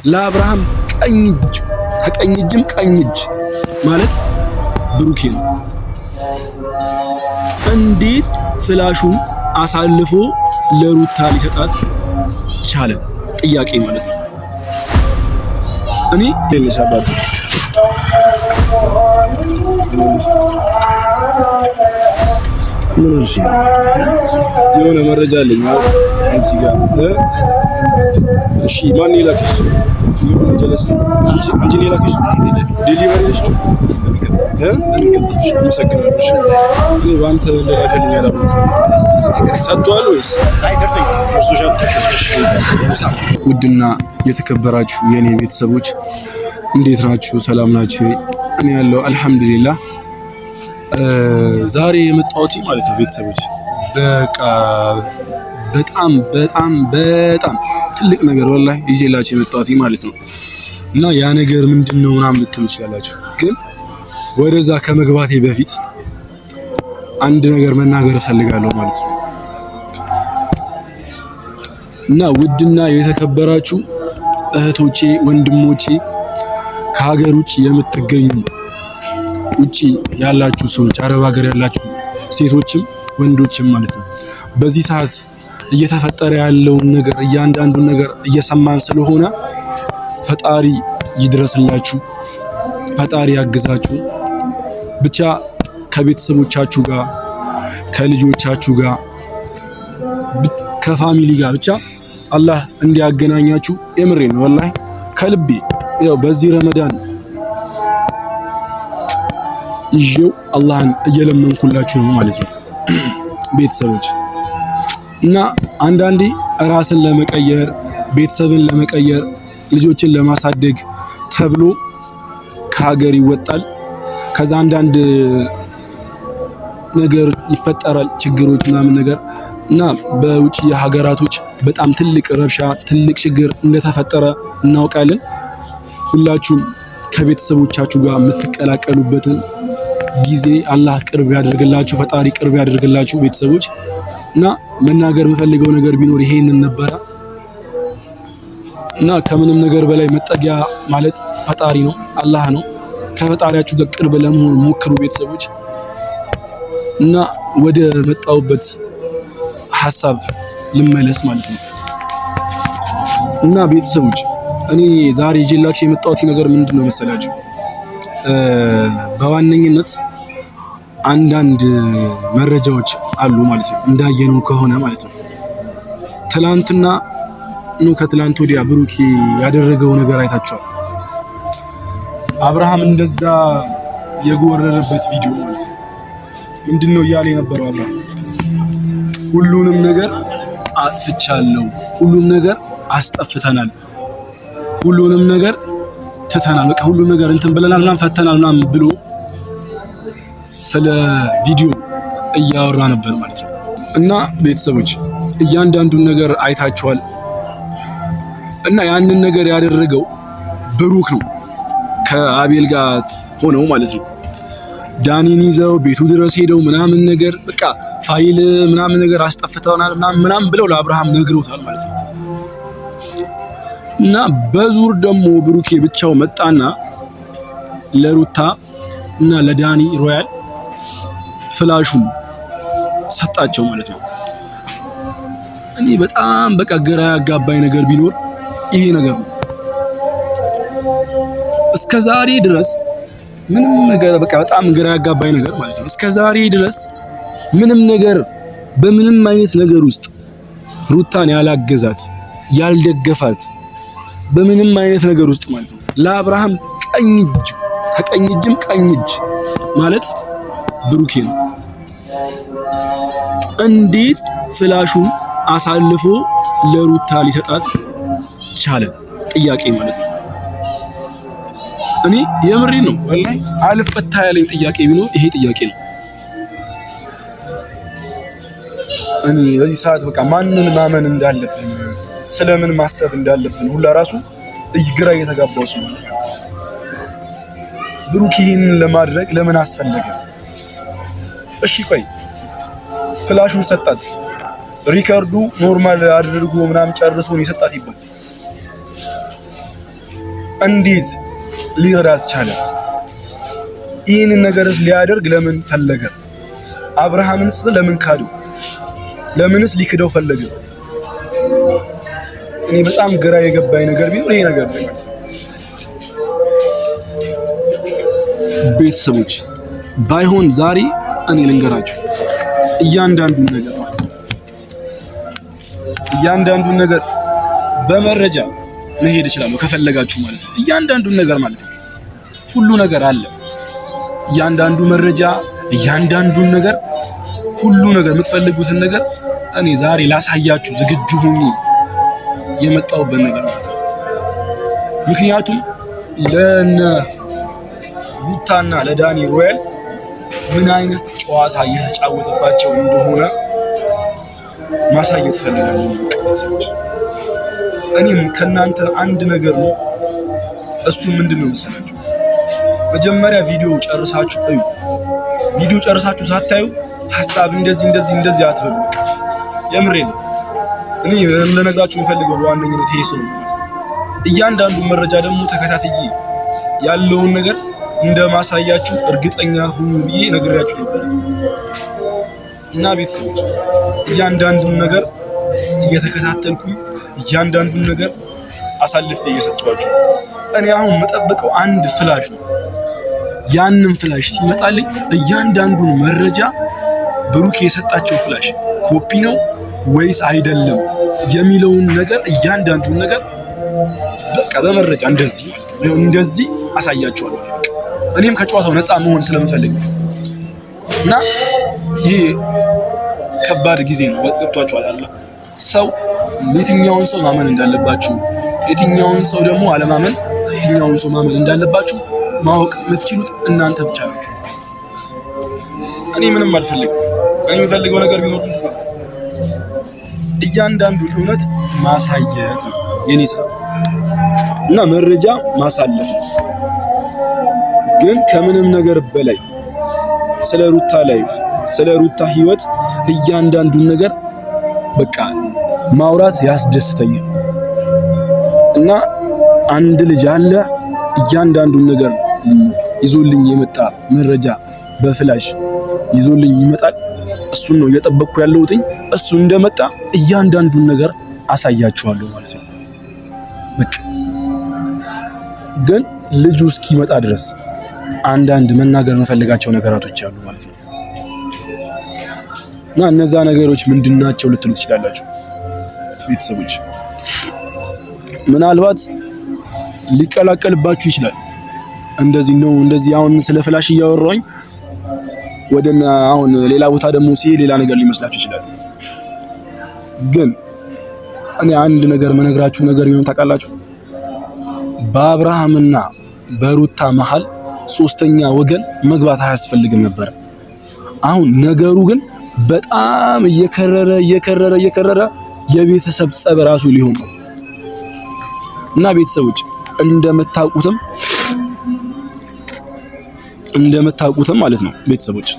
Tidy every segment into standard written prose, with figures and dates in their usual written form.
ለአብርሃም ቀኝ እጅ ከቀኝ እጅም ቀኝ እጅ ማለት ብሩኬ ነው። እንዴት ፍላሹን አሳልፎ ለሩታ ሊሰጣት ቻለ? ጥያቄ ማለት ነው። እኔ ለሻባት ምን እሺ የሆነ መረጃ አለኝ አንቺ ጋር እሺ ማን ይላክሽ? ጀለስ አንቺ ይላክሽ ዴሊቨሪ ነሽ ነው መሰግናለሽ። እኔ ባንተ ለላከልኝ ያላወቅኩ ሰጥቷል ወይስ አይደርሰኝ? ውድና የተከበራችሁ የኔ ቤተሰቦች እንዴት ናችሁ? ሰላም ናችሁ? እኔ ያለው አልሐምዱሊላህ። ዛሬ የመጣሁት ማለት ነው ቤተሰቦች በቃ በጣም ትልቅ ነገር ወላሂ ይዤላችሁ የመጣሁት ማለት ነው። እና ያ ነገር ምንድነው ምናምን ልትሉ ትችላላችሁ። ግን ወደዛ ከመግባቴ በፊት አንድ ነገር መናገር እፈልጋለሁ ማለት ነው። እና ውድና የተከበራችሁ እህቶቼ፣ ወንድሞቼ ከሀገር ውጭ የምትገኙ ውጪ ያላችሁ ሰዎች፣ አረብ ሀገር ያላችሁ ሴቶችም ወንዶችም ማለት ነው በዚህ ሰዓት እየተፈጠረ ያለውን ነገር እያንዳንዱን ነገር እየሰማን ስለሆነ ፈጣሪ ይድረስላችሁ፣ ፈጣሪ ያግዛችሁ። ብቻ ከቤተሰቦቻችሁ ጋር ከልጆቻችሁ ጋር ከፋሚሊ ጋር ብቻ አላህ እንዲያገናኛችሁ የምሬ ነው ወላሂ ከልቤ። ያው በዚህ ረመዳን ይዤው አላህን እየለመንኩላችሁ ነው ማለት ነው ቤተሰቦች። እና አንዳንዴ ራስን ለመቀየር ቤተሰብን ለመቀየር ልጆችን ለማሳደግ ተብሎ ከሀገር ይወጣል። ከዛ አንዳንድ ነገር ይፈጠራል፣ ችግሮች ምናምን ነገር እና በውጪ ሀገራቶች በጣም ትልቅ ረብሻ ትልቅ ችግር እንደተፈጠረ እናውቃለን። ሁላችሁም ከቤተሰቦቻችሁ ጋር የምትቀላቀሉበትን ጊዜ አላህ ቅርብ ያደርግላችሁ፣ ፈጣሪ ቅርብ ያደርግላችሁ ቤተሰቦች። እና መናገር የምፈልገው ነገር ቢኖር ይሄንን ነበረ። እና ከምንም ነገር በላይ መጠጊያ ማለት ፈጣሪ ነው፣ አላህ ነው። ከፈጣሪያችሁ ጋር ቅርብ ለመሆን ሞክሩ ቤተሰቦች። እና ወደ መጣውበት ሐሳብ ልመለስ ማለት ነው። እና ቤተሰቦች እኔ ዛሬ ይዤላችሁ የመጣሁት ነገር ምንድነው መሰላችሁ? በዋነኝነት አንዳንድ መረጃዎች አሉ ማለት ነው እንዳየነው ከሆነ ማለት ነው። ትላንትና ነው ከትላንት ወዲያ ብሩኬ ያደረገው ነገር አይታችኋል። አብርሃም እንደዛ የጎረረበት ቪዲዮ ማለት ነው። ምንድነው እያለ የነበረው አብርሃም? ሁሉንም ነገር አጥፍቻለሁ፣ ሁሉም ነገር አስጠፍተናል፣ ሁሉንም ነገር ትተናል፣ በቃ ሁሉም ነገር እንትን ብለናል ምናምን ፈተናል ምናምን ብሎ ስለ ቪዲዮ እያወራ ነበር ማለት ነው። እና ቤተሰቦች እያንዳንዱን ነገር አይታችኋል። እና ያንን ነገር ያደረገው ብሩክ ነው ከአቤል ጋር ሆነው ማለት ነው። ዳኒን ይዘው ቤቱ ድረስ ሄደው ምናምን ነገር በቃ ፋይል ምናምን ነገር አስጠፍተውናል ምናምን ብለው ለአብርሃም ነግረውታል ማለት ነው። እና በዙር ደግሞ ብሩኬ ብቻው መጣና ለሩታ እና ለዳኒ ሮያል ፍላሹን ሰጣቸው ማለት ነው። እኔ በጣም በቃ ግራ ያጋባኝ ነገር ቢኖር ይሄ ነገር ነው። እስከዛሬ ድረስ ምንም ነገር በቃ በጣም ግራ ያጋባኝ ነገር ማለት ነው። እስከዛሬ ድረስ ምንም ነገር በምንም አይነት ነገር ውስጥ ሩታን ያላገዛት ያልደገፋት በምንም አይነት ነገር ውስጥ ማለት ነው ለአብርሃም ቀኝ እጅ ከቀኝ እጅም ቀኝ እጅ ማለት ብሩኬ ነው። እንዴት ፍላሹን አሳልፎ ለሩታ ሊሰጣት ቻለ? ጥያቄ ማለት ነው። እኔ የምሬን ነው ወላሂ አልፈታ ያለኝ ጥያቄ ቢኖር ይሄ ጥያቄ ነው። እኔ በዚህ ሰዓት በቃ ማንን ማመን እንዳለብን ስለምን ማሰብ እንዳለብን ሁላ ራሱ ግራ እየተጋባው ነው። ብሩክ ይህንን ለማድረግ ለምን አስፈለገ? እሺ ቆይ ፍላሹን ሰጣት፣ ሪከርዱ ኖርማል አድርጎ ምናምን ጨርሶ ነው የሰጣት ይባል። እንዴት ሊረዳት ቻለ? ይህንን ነገርስ ሊያደርግ ለምን ፈለገ? አብርሃምንስ ለምን ካዱ? ለምንስ ሊክደው ፈለገ? እኔ በጣም ግራ የገባኝ ነገር ቢኖር ይሄ ነገር ነው ማለት ነው። ቤተሰቦች ባይሆን ዛሬ እኔ ልንገራችሁ እያንዳንዱን ነገር በመረጃ መሄድ እችላለሁ ከፈለጋችሁ ማለት ነው። እያንዳንዱን ነገር ማለት ነው። ሁሉ ነገር አለ። እያንዳንዱ መረጃ፣ እያንዳንዱን ነገር፣ ሁሉ ነገር የምትፈልጉትን ነገር እኔ ዛሬ ላሳያችሁ ዝግጁ ሆኜ የመጣሁበት ነገር ማለት ነው። ምክንያቱም ለነ ሩታና ለዳኒ ሮያል ምን አይነት ጨዋታ እየተጫወተባቸው እንደሆነ ማሳየት ፈልጋለሁ። እኔም ከናንተ አንድ ነገር ነው። እሱ ምንድነው መሰላችሁ? መጀመሪያ ቪዲዮ ጨርሳችሁ እዩ። ቪዲዮ ጨርሳችሁ ሳታዩ ሐሳብ እንደዚህ አትበሉ። የምሬን ነው። እኔ ለነገራችሁ የምፈልገው በዋነኝነት ይሄ ሰው ነው። እያንዳንዱ መረጃ ደግሞ ተከታትዬ ያለውን ነገር እንደማሳያችሁ እርግጠኛ ሁኑ ብዬ ነግሬያችሁ ነበር እና ቤተሰቦች እያንዳንዱን ነገር እየተከታተልኩኝ እያንዳንዱን ነገር አሳልፌ እየሰጠኋችሁ እኔ አሁን የምጠብቀው አንድ ፍላሽ ነው። ያንን ፍላሽ ሲመጣልኝ እያንዳንዱን መረጃ ብሩክ የሰጣቸው ፍላሽ ኮፒ ነው ወይስ አይደለም የሚለውን ነገር እያንዳንዱን ነገር በቃ በመረጃ እንደዚህ አሳያችኋለሁ። እኔም ከጨዋታው ነፃ መሆን ስለምፈልግ እና ይሄ ከባድ ጊዜ ነው። ገብቷችኋል አይደል? ሰው የትኛውን ሰው ማመን እንዳለባችሁ፣ የትኛውን ሰው ደግሞ አለማመን፣ የትኛውን ሰው ማመን እንዳለባችሁ ማወቅ የምትችሉት እናንተ ብቻ ናችሁ። እኔ ምንም አልፈልግም። እኔ የምፈልገው ነገር ቢኖር እያንዳንዱን እውነት ማሳየት ነው የኔ ስራ እና መረጃ ማሳለፍ ነው። ግን ከምንም ነገር በላይ ስለ ሩታ ላይፍ፣ ስለ ሩታ ህይወት እያንዳንዱን ነገር በቃ ማውራት ያስደስተኛል እና አንድ ልጅ አለ እያንዳንዱን ነገር ይዞልኝ የመጣ መረጃ በፍላሽ ይዞልኝ ይመጣል። እሱን ነው እየጠበቅኩ ያለሁት። እሱ እንደመጣ እያንዳንዱን ነገር አሳያችኋለሁ ማለት ነው። በቃ ግን ልጁ እስኪመጣ ድረስ አንዳንድ መናገር የምፈልጋቸው ነገራቶች አሉ ማለት ነው እና እነዛ ነገሮች ምንድናቸው ልትሉ ትችላላችሁ ቤተሰቦች። ምናልባት ሊቀላቀልባችሁ ይችላል። እንደዚህ አሁን ስለ ፍላሽ እያወራሁኝ ወደና አሁን ሌላ ቦታ ደግሞ ሌላ ነገር ሊመስላችሁ ይችላል። ግን እኔ አንድ ነገር መነግራችሁ ነገር ቢሆን ታውቃላችሁ፣ በአብርሃምና በሩታ መሃል ሶስተኛ ወገን መግባት አያስፈልግም ነበር። አሁን ነገሩ ግን በጣም እየከረረ የቤተሰብ ጸብ ራሱ ሊሆን ነው እና ቤተሰቦች እንደምታውቁትም ማለት ነው ቤተሰቦች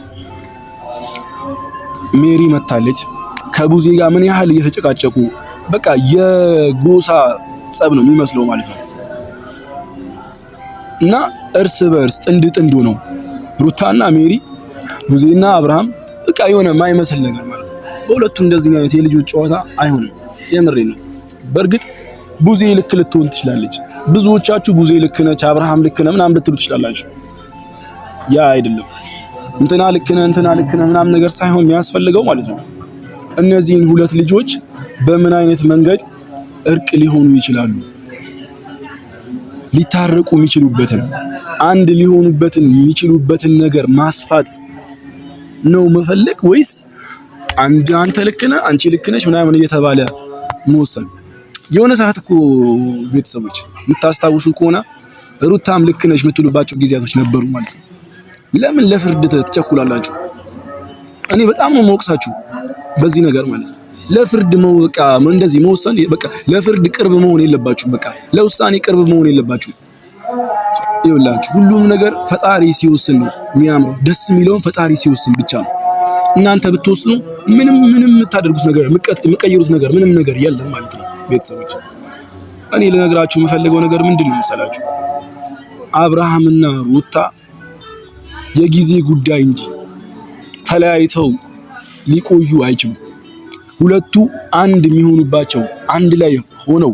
ሜሪ መታለች ከቡዜ ጋር ምን ያህል እየተጨቃጨቁ በቃ የጎሳ ጸብ ነው የሚመስለው ማለት ነው እና እርስ በርስ ጥንድ ነው ሩታና ሜሪ፣ ቡዜና አብርሃም በቃ የሆነ ማይመስል ነገር ማለት ነው። በሁለቱ እንደዚህ አይነት የልጆች ጨዋታ አይሆንም። የምሬ ነው። በእርግጥ ቡዜ ልክ ልትሆን ትችላለች። ብዙዎቻችሁ ቡዜ ልክ ነች፣ አብርሃም ልክ ነው ምናምን ልትሉ ትችላላችሁ። ያ አይደለም። እንትና ልክ ነህ ምናምን ነገር ሳይሆን የሚያስፈልገው ማለት ነው እነዚህን ሁለት ልጆች በምን አይነት መንገድ እርቅ ሊሆኑ ይችላሉ፣ ሊታረቁ የሚችሉበትን አንድ ሊሆኑበትን የሚችሉበትን ነገር ማስፋት ነው መፈለግ ወይስ አንተ ልክ ነህ አንቺ ልክ ነሽ ምናምን እየተባለ መወሰን? የሆነ ሰዓት እኮ ቤተሰቦች የምታስታውሱ ከሆነ ሩታም ልክ ነሽ የምትሉባቸው ጊዜያቶች ነበሩ ማለት ነው። ለምን ለፍርድ ትቸኩላላችሁ? እኔ በጣም ነው የምወቅሳችሁ በዚህ ነገር ማለት ነው። ለፍርድ መወቃ እንደዚህ መወሰን በቃ ለፍርድ ቅርብ መሆን የለባችሁ። በቃ ለውሳኔ ቅርብ መሆን የለባችሁ። ይኸውላችሁ ሁሉም ነገር ፈጣሪ ሲወስን ነው የሚያምረው። ደስ የሚለውን ፈጣሪ ሲወስን ብቻ ነው። እናንተ ብትወስኑ ምንም የምታደርጉት ነገር የምትቀይሩት ነገር ምንም ነገር የለም ማለት ነው ቤተሰቦች። እኔ ልነግራችሁ የምፈልገው ነገር ምንድነው መሰላችሁ? አብርሃምና ሩታ የጊዜ ጉዳይ እንጂ ተለያይተው ሊቆዩ አይችሉም። ሁለቱ አንድ የሚሆኑባቸው አንድ ላይ ሆነው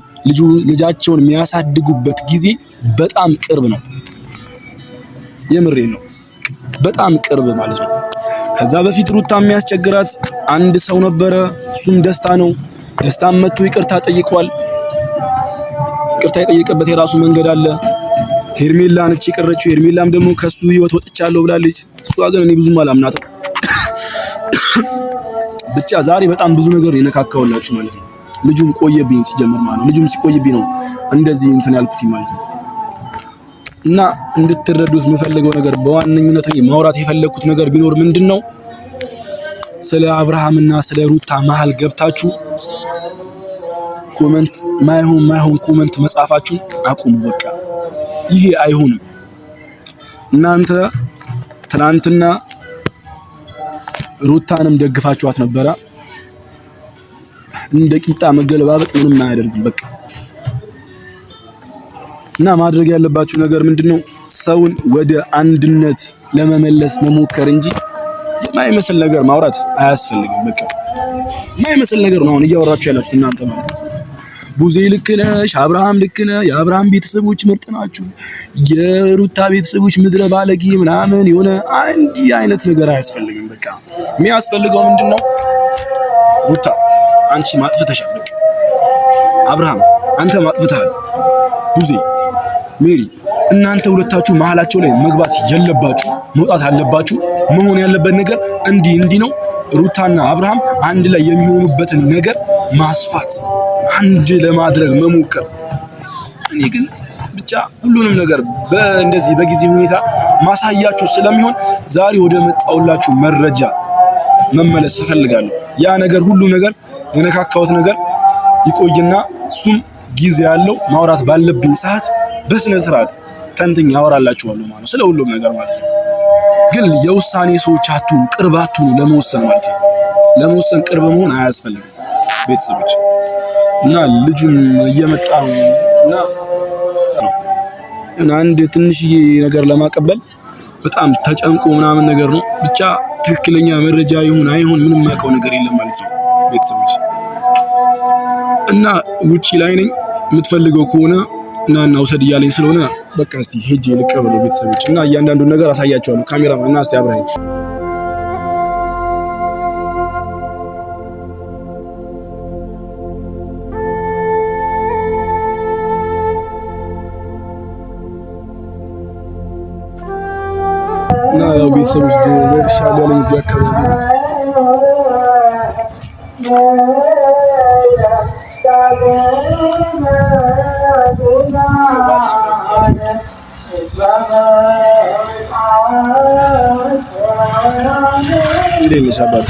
ልጃቸውን የሚያሳድጉበት ጊዜ በጣም ቅርብ ነው። የምሬን ነው። በጣም ቅርብ ማለት ነው። ከዛ በፊት ሩታ የሚያስቸግራት አንድ ሰው ነበረ። እሱም ደስታ ነው። ደስታም መጥቶ ይቅርታ ጠይቋል። ይቅርታ የጠየቀበት የራሱ መንገድ አለ። ሄርሜላ ነች የቀረችው። ሄርሜላም ደግሞ ከሱ ህይወት ወጥቻለሁ ብላለች። እሷ ግን እኔ ብዙም አላምናትም። ብቻ ዛሬ በጣም ብዙ ነገር የነካካውላችሁ ማለት ነው። ልጁም ቆየብኝ ሲጀምር ማለት ነው። ልጁም ሲቆይብኝ ነው እንደዚህ እንትን ያልኩት ማለት ነው። እና እንድትረዱት የምፈልገው ነገር በዋነኝነት ማውራት የፈለኩት ነገር ቢኖር ምንድነው ስለ አብርሃምና ስለ ሩታ መሃል ገብታችሁ ኮሜንት ማይሆን ኮሜንት መጻፋችሁን አቁሙ። በቃ ይሄ አይሆንም። እናንተ ትናንትና ሩታንም ደግፋችኋት ነበረ። እንደ ቂጣ መገለባበጥ ምንም አያደርግም። በቃ እና ማድረግ ያለባችሁ ነገር ምንድነው ሰውን ወደ አንድነት ለመመለስ መሞከር እንጂ የማይመስል ነገር ማውራት አያስፈልግም። በቃ የማይመስል ነገር ነው አሁን እያወራችሁ ያላችሁት እናንተ ማለት ነው። ቡዜ ልክ ነሽ፣ አብርሃም ልክ ነህ፣ የአብርሃም ቤተሰቦች ምርጥ ናችሁ፣ የሩታ ቤተሰቦች ምድረ ባለጌ ምናምን የሆነ አንድ አይነት ነገር አያስፈልግም። በቃ የሚያስፈልገው ምንድነው ሩታ አንቺ ማጥፍተሻል። በቃ አብርሃም አንተ ማጥፍተሃል። ቡዜ ሜሪ እናንተ ሁለታችሁ መሀላቸው ላይ መግባት የለባችሁ፣ መውጣት አለባችሁ። መሆን ያለበት ነገር እንዲህ ነው። ሩታና አብርሃም አንድ ላይ የሚሆኑበትን ነገር ማስፋት፣ አንድ ለማድረግ መሞከር። እኔ ግን ብቻ ሁሉንም ነገር እንደዚህ በጊዜ ሁኔታ ማሳያችሁ ስለሚሆን ዛሬ ወደ መጣውላችሁ መረጃ መመለስ እፈልጋለሁ። ያ ነገር ሁሉ ነገር የነካካውት ነገር ይቆይና እሱም ጊዜ ያለው ማውራት ባለብኝ ሰዓት በስነ ስርዓት ተንትኝ ያወራላችኋለሁ ማለት ነው፣ ስለ ሁሉም ነገር ማለት ነው። ግን የውሳኔ ሰዎች አትሁኑ፣ ቅርብ አትሁኑ ለመወሰን ማለት ነው። ለመወሰን ቅርብ መሆን አያስፈልግም ቤተሰቦች። እና ልጁም እየመጣ እና አንድ ትንሽዬ ነገር ለማቀበል በጣም ተጨንቆ ምናምን ነገር ነው። ብቻ ትክክለኛ መረጃ ይሁን አይሁን ምንም ማውቀው ነገር የለም ማለት ነው ቤተሰቦች። እና ውጪ ላይ ነኝ፣ የምትፈልገው ከሆነ እና ውሰድ እያለኝ ስለሆነ በቃ እስቲ ሄጄ ልቀበለው ቤተሰቦች። እና እያንዳንዱን ነገር አሳያቸዋለሁ። ካሜራማን እና እስቲ አብራኝ እና ያው ቤተሰቦች ደርሻለሁ ያለኝ እዚህ አካባቢ እንዴት ነሽ አባቴ?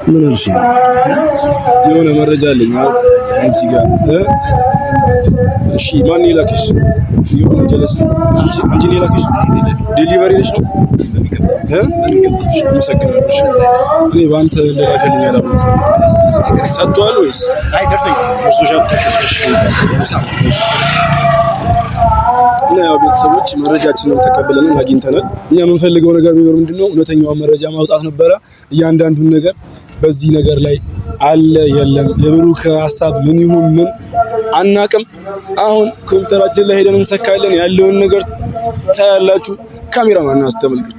ምን እርሺ የሆነ መረጃ አለኝ አንቺ ጋር እሺ። ማን ይላክሽ? የሆነ ጀለስ አንቺ ይላክሽ ዴሊቨሪ ነሽ ነው እሺ፣ አመሰግናለሁ። እኔ ባንተ እንደላከልኝ ያላወቅኩ ሰጥቷል ወይስ አይ ደርሰኝ ወስዶሻል? እሺ እና ያው ቤተሰቦች መረጃችንን ተቀብለናል፣ አግኝተናል። እኛ የምንፈልገው ነገር ቢኖር ምንድነው እውነተኛውን መረጃ ማውጣት ነበረ። እያንዳንዱን ነገር በዚህ ነገር ላይ አለ የለም የብሩክ ሐሳብ ምን ይሁን ምን አናቅም። አሁን ኮምፒውተራችን ላይ ሄደን እንሰካለን። ያለውን ነገር ታያላችሁ። ካሜራማን አስተመልከቱ።